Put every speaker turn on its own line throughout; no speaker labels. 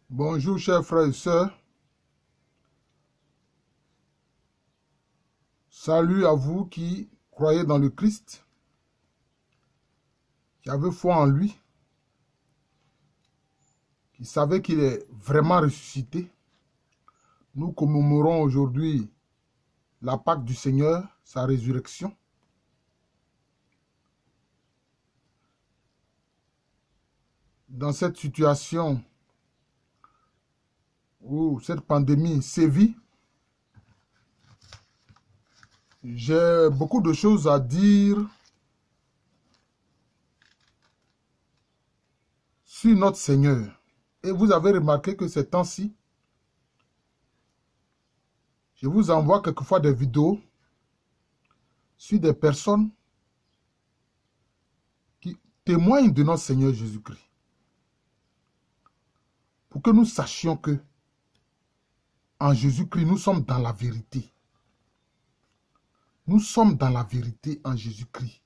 Bonjour chers frères et sœurs, salut à vous qui croyez dans le Christ, qui avez foi en lui, qui savez qu'il est vraiment ressuscité. Nous commémorons aujourd'hui la Pâque du Seigneur, sa résurrection. Dans cette situation où cette pandémie sévit, j'ai beaucoup de choses à dire sur notre Seigneur. Et vous avez remarqué que ces temps-ci, je vous envoie quelquefois des vidéos sur des personnes qui témoignent de notre Seigneur Jésus-Christ. Pour que nous sachions que en Jésus-Christ, nous sommes dans la vérité. Nous sommes dans la vérité en Jésus-Christ.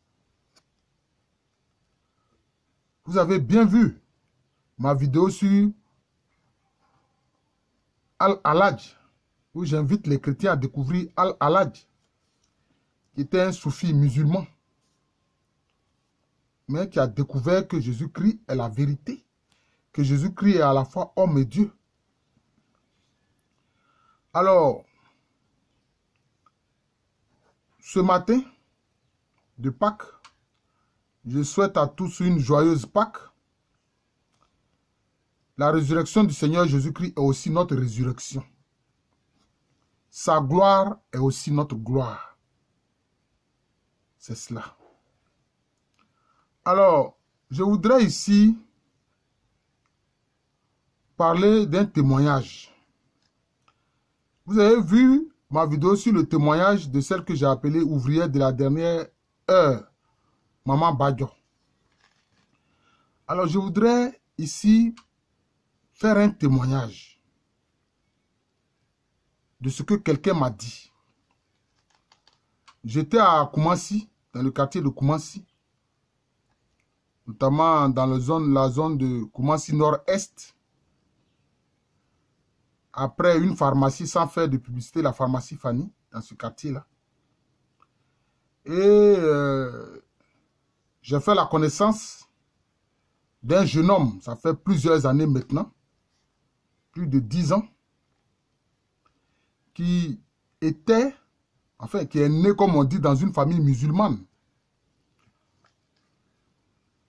Vous avez bien vu ma vidéo sur Al-Halaj, où j'invite les chrétiens à découvrir Al-Halaj, qui était un soufi musulman, mais qui a découvert que Jésus-Christ est la vérité, que Jésus-Christ est à la fois homme et Dieu. Alors, ce matin de Pâques, je souhaite à tous une joyeuse Pâques. La résurrection du Seigneur Jésus-Christ est aussi notre résurrection. Sa gloire est aussi notre gloire. C'est cela. Alors, je voudrais ici parler d'un témoignage. Vous avez vu ma vidéo sur le témoignage de celle que j'ai appelée ouvrière de la dernière heure, Maman Badjo. Alors, je voudrais ici faire un témoignage de ce que quelqu'un m'a dit. J'étais à Koumassi, dans le quartier de Koumassi, notamment dans la zone de Koumassi Nord-Est. Après une pharmacie, sans faire de publicité, la pharmacie Fanny, dans ce quartier-là. Et j'ai fait la connaissance d'un jeune homme, ça fait plusieurs années maintenant, plus de 10 ans, qui était, enfin, qui est né, comme on dit, dans une famille musulmane.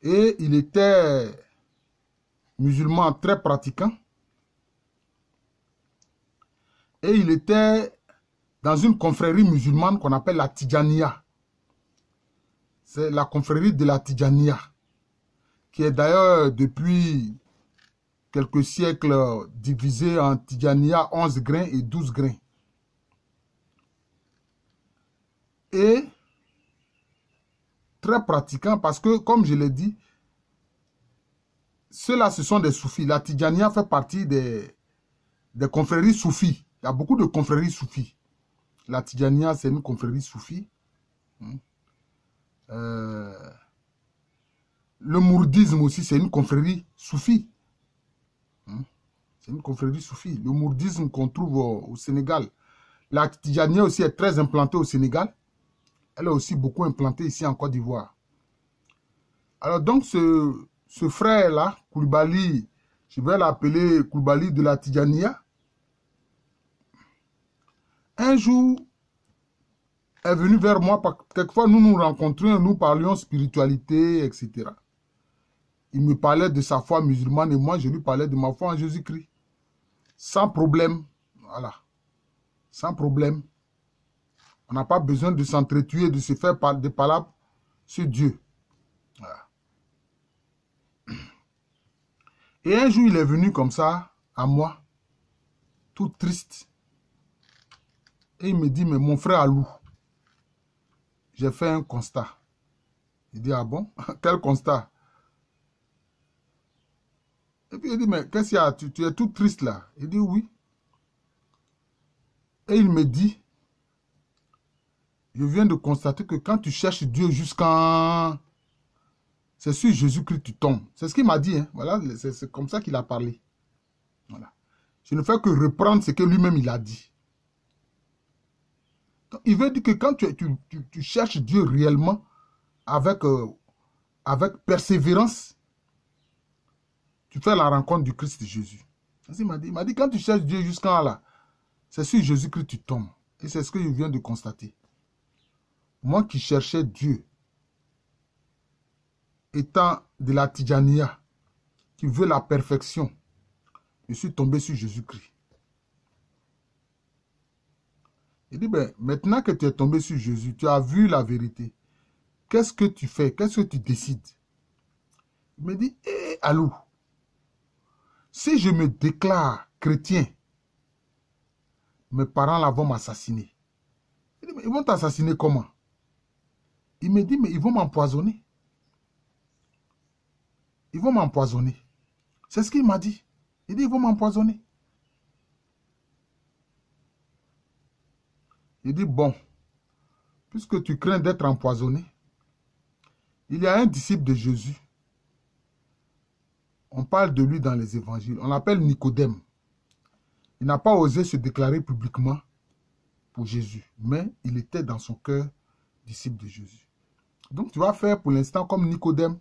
Et il était musulman très pratiquant. Et il était dans une confrérie musulmane qu'on appelle la Tidjaniya. C'est la confrérie de la Tidjaniya, qui est d'ailleurs depuis quelques siècles divisée en Tidjaniya 11 grains et 12 grains. Et très pratiquant parce que, comme je l'ai dit, ceux-là, ce sont des soufis. La Tidjaniya fait partie des confréries soufis. Il y a beaucoup de confréries soufis. La Tidjaniya, c'est une confrérie soufie. Le mouridisme aussi, c'est une confrérie soufie. C'est une confrérie soufie. Le mouridisme qu'on trouve au Sénégal. La Tidjaniya aussi est très implantée au Sénégal. Elle est aussi beaucoup implantée ici en Côte d'Ivoire. Alors donc, ce frère-là, Koulibaly, je vais l'appeler Koulibaly de la Tidjaniya, un jour est venu vers moi, quelquefois nous nous rencontrions, nous parlions spiritualité, etc. Il me parlait de sa foi musulmane et moi je lui parlais de ma foi en Jésus-Christ. Sans problème, voilà. Sans problème. On n'a pas besoin de s'entretuer, de se faire des palabres sur Dieu. Voilà. Et un jour il est venu comme ça, à moi, tout triste. Et il me dit, mais mon frère Alou, j'ai fait un constat. Il dit, ah bon? Quel constat? Et puis il dit, mais qu'est-ce qu'il y a? Tu es tout triste là? Il dit, oui. Et il me dit, je viens de constater que quand tu cherches Dieu jusqu'en... C'est sur Jésus-Christ que tu tombes. C'est ce qu'il m'a dit. Hein. Voilà, c'est comme ça qu'il a parlé. Voilà. Je ne fais que reprendre ce que lui-même il a dit. Donc, il veut dire que quand tu cherches Dieu réellement, avec persévérance, tu fais la rencontre du Christ Jésus. Il m'a dit, quand tu cherches Dieu jusqu'à là, c'est sur Jésus-Christ que tu tombes. Et c'est ce que je viens de constater. Moi qui cherchais Dieu, étant de la Tidjaniya, qui veut la perfection, je suis tombé sur Jésus-Christ. Il dit, ben, maintenant que tu es tombé sur Jésus, tu as vu la vérité. Qu'est-ce que tu fais? Qu'est-ce que tu décides? Il me dit, hé, allô, si je me déclare chrétien, mes parents là vont m'assassiner. Il dit, mais ils vont t'assassiner comment? Il me dit, mais ils vont m'empoisonner. Ils vont m'empoisonner. C'est ce qu'il m'a dit. Il dit, ils vont m'empoisonner. Il dit, bon, puisque tu crains d'être empoisonné, il y a un disciple de Jésus. On parle de lui dans les évangiles. On l'appelle Nicodème. Il n'a pas osé se déclarer publiquement pour Jésus, mais il était dans son cœur disciple de Jésus. Donc tu vas faire pour l'instant comme Nicodème.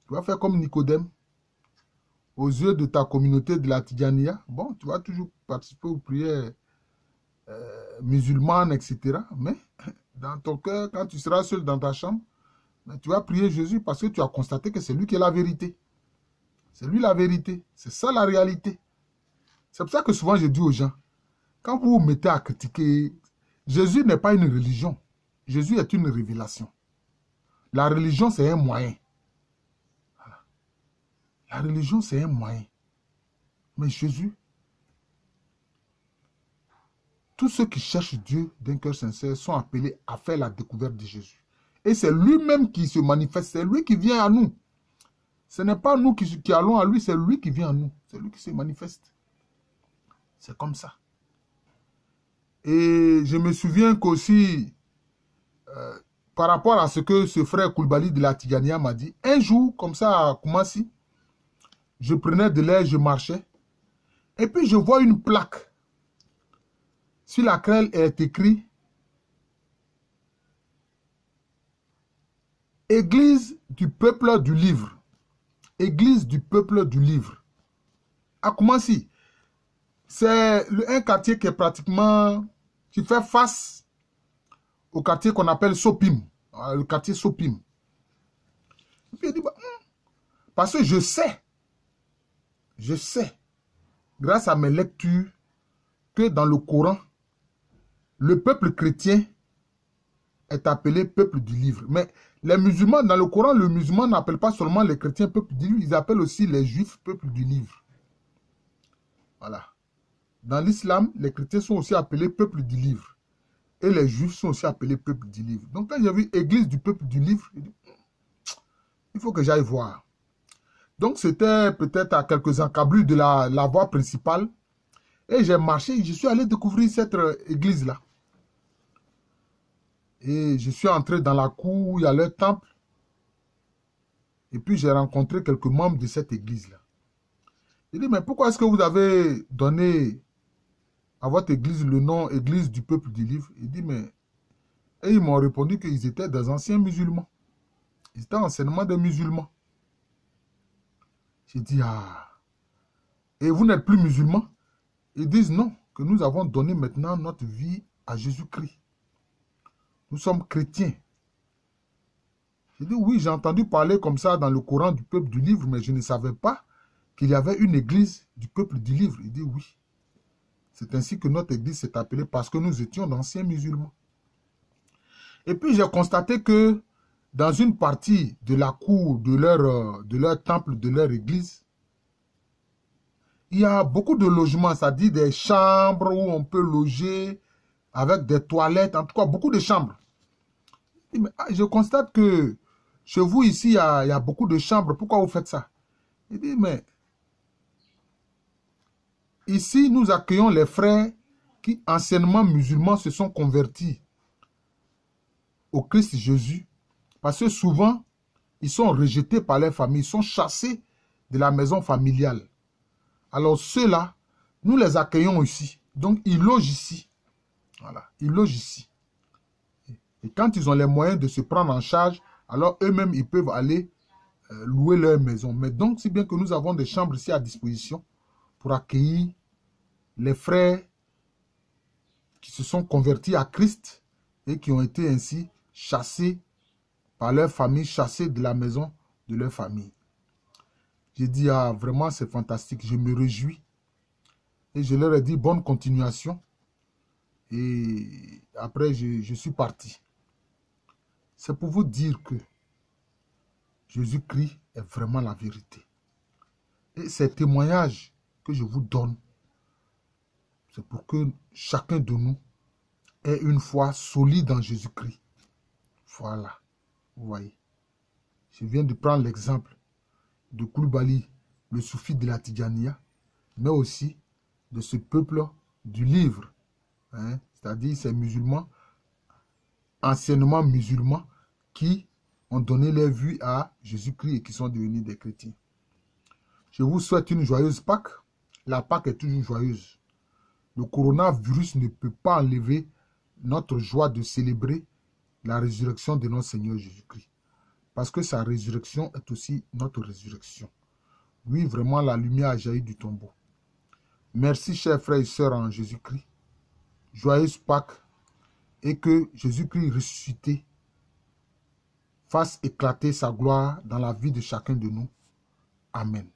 Tu vas faire comme Nicodème. Aux yeux de ta communauté de la Tidjaniya, bon, tu vas toujours participer aux prières musulmanes, etc. Mais dans ton cœur, quand tu seras seul dans ta chambre, tu vas prier Jésus parce que tu as constaté que c'est lui qui est la vérité. C'est lui la vérité. C'est ça la réalité. C'est pour ça que souvent je dis aux gens, quand vous vous mettez à critiquer, Jésus n'est pas une religion. Jésus est une révélation. La religion, c'est un moyen. Voilà. La religion, c'est un moyen. Mais Jésus, tous ceux qui cherchent Dieu d'un cœur sincère sont appelés à faire la découverte de Jésus. Et c'est lui-même qui se manifeste, c'est lui qui vient à nous. Ce n'est pas nous qui allons à lui, c'est lui qui vient à nous. C'est lui qui se manifeste. C'est comme ça. Et je me souviens qu'aussi, par rapport à ce que ce frère Koulibaly de la Tidjaniya m'a dit, un jour, comme ça à Koumassi, je prenais de l'air, je marchais, et puis je vois une plaque sur laquelle est écrit « Église du peuple du livre ». Église du peuple du livre. À Koumassi, c'est un quartier qui est pratiquement, qui fait face au quartier qu'on appelle Sopim, le quartier Sopim. Et puis il dit, bah, parce que je sais, grâce à mes lectures, que dans le Coran, le peuple chrétien est appelé peuple du livre. Mais les musulmans, dans le Coran, le musulman n'appelle pas seulement les chrétiens peuple du livre, ils appellent aussi les juifs peuple du livre. Voilà. Dans l'islam, les chrétiens sont aussi appelés peuple du livre. Et les juifs sont aussi appelés peuple du livre. Donc quand j'ai vu église du peuple du livre, il faut que j'aille voir. Donc c'était peut-être à quelques encablures de la voie principale. Et j'ai marché, je suis allé découvrir cette église-là. Et je suis entré dans la cour où il y a leur temple. Et puis j'ai rencontré quelques membres de cette église-là. J'ai dit, mais pourquoi est-ce que vous avez donné à votre église le nom église du peuple du livre? Il dit, mais... Et ils m'ont répondu qu'ils étaient des anciens musulmans. Ils étaient anciennement des musulmans. J'ai dit, ah... Et vous n'êtes plus musulmans? Ils disent non, que nous avons donné maintenant notre vie à Jésus-Christ. Nous sommes chrétiens. J'ai dit, oui, j'ai entendu parler comme ça dans le Coran du peuple du livre, mais je ne savais pas qu'il y avait une église du peuple du livre. Il dit, oui. C'est ainsi que notre église s'est appelée parce que nous étions d'anciens musulmans. Et puis j'ai constaté que dans une partie de la cour de leur temple, de leur église, il y a beaucoup de logements, c'est-à-dire des chambres où on peut loger avec des toilettes, en tout cas beaucoup de chambres. Je constate que chez vous ici, il y a beaucoup de chambres, pourquoi vous faites ça? Il dit, mais ici, nous accueillons les frères qui, anciennement musulmans, se sont convertis au Christ Jésus. Parce que souvent, ils sont rejetés par leur famille, ils sont chassés de la maison familiale. Alors ceux-là, nous les accueillons ici. Donc ils logent ici. Voilà, ils logent ici. Et quand ils ont les moyens de se prendre en charge, alors eux-mêmes, ils peuvent aller louer leur maison. Mais donc, si bien que nous avons des chambres ici à disposition pour accueillir les frères qui se sont convertis à Christ et qui ont été ainsi chassés par leur famille, chassés de la maison de leur famille. J'ai dit, ah, vraiment, c'est fantastique, je me réjouis. Et je leur ai dit, bonne continuation. Et après, je suis parti. C'est pour vous dire que Jésus-Christ est vraiment la vérité. Et ces témoignages que je vous donne, c'est pour que chacun de nous ait une foi solide en Jésus-Christ. Voilà, vous voyez. Je viens de prendre l'exemple de Koulibaly, le soufi de la Tidjaniya, mais aussi de ce peuple du livre, hein, c'est-à-dire ces musulmans, anciennement musulmans, qui ont donné leur vie à Jésus-Christ et qui sont devenus des chrétiens. Je vous souhaite une joyeuse Pâques. La Pâques est toujours joyeuse. Le coronavirus ne peut pas enlever notre joie de célébrer la résurrection de notre Seigneur Jésus-Christ. Parce que sa résurrection est aussi notre résurrection. Oui, vraiment, la lumière a jailli du tombeau. Merci, chers frères et sœurs en Jésus-Christ. Joyeuse Pâques. Et que Jésus-Christ ressuscité fasse éclater sa gloire dans la vie de chacun de nous. Amen.